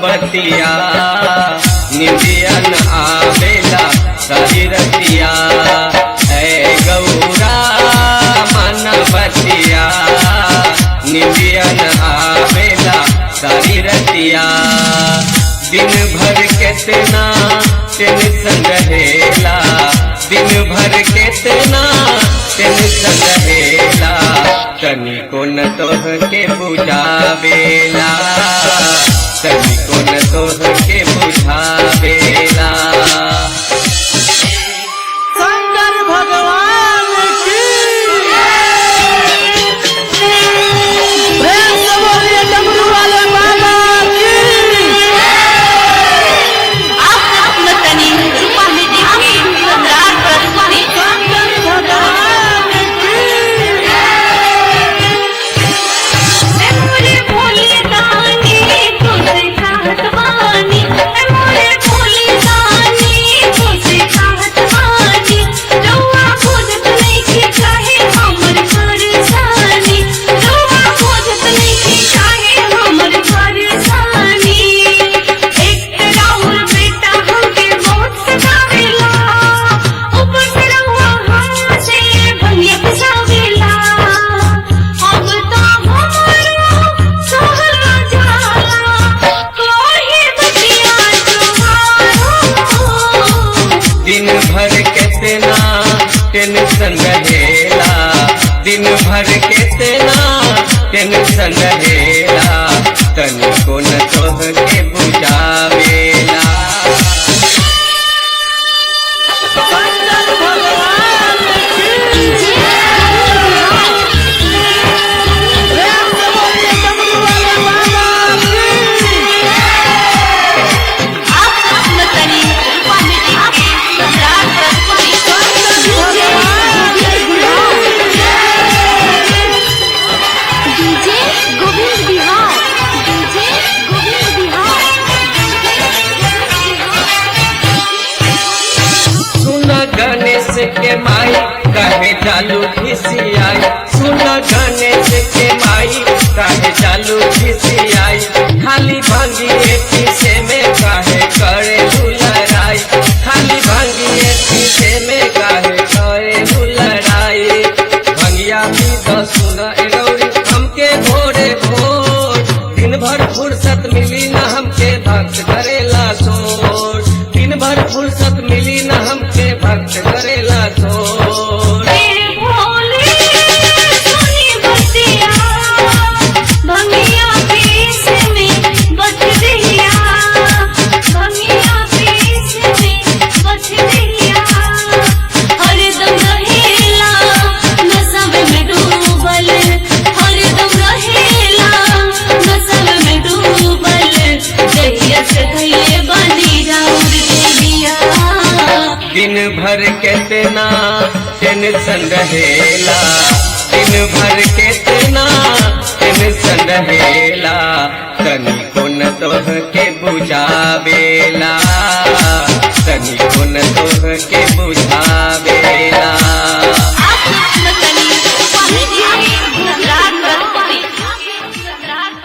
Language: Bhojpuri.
बतिया निंदिया न आवेला सारी रतिया ऐ गौरा मन बतिया निंदिया न आवेला सारी रतिया दिन भर कितना टेंशन रहेला दिन भर कितना टेंशन रहेला तनिको न तोह के बुझावेला तनिको न तोह के बुझावेला। शंकर भगवान की प्रेम से बोलिए डमरू वाले बाबा की। आप मतनी रूपा में देखिए सम्राट प्रस्तुति शंकर भगवान की मोरे भोले दानी तुझे चाहत बानी मोरे भोले दानी तुझे चाहत बानी रउआ खोजत नइखे चाहे हमर परेशानी रउआ खोजत नइखे चाहे हमर परेशानी एक राउर बेटा हमके बहुत सतावेला ऊपर से रउआ हमसे भंगिया पिसावेला अब तो हमारा सहला जाला कोई बतिया तुम्हारो दिन भर कितना टेंशन रहेला दिन भर कितना टेंशन रहेला तनिको न तोह के बुझावेला। शंकर भगवान की प्रेम से बोलिए डमरू वाले बाबा की। आप मतनी रूपा में देखिए सम्राट प्रस्तुति डीजे गोविंद बिहार डीजे गोविंद बिहार। सुन गणेश के माई कहे चालू खिसियाई सुन गणेश के माई कहे चालू खिसियाई खाली भांगिए पीछे में काहे करे लड़ाई खाली भांगिए पीछे में काहे करे लड़ाई भंगिया भी तो सुन ए गौरी हमके भोरे भोर दिन भर फुर्सत मिली न हमके भक्त करेला सोर दिन भर फुर्सत मिली न हमके भक्त करेला सोर। मेरे भोले सुनी बतिया भंगिया पीस में बच दिया भंगिया पीस में बच दिया हरदम रहेला नशा में डूबल हरदम रहेला नशा में डूबल दहिया से धैले बनी राउर देविया दिन भर कितना टेंशन रहेला दिन भर कितना टेंशन रहेला तनिको न तोह के बुझावेला तनिको न तोह के बुझावेला।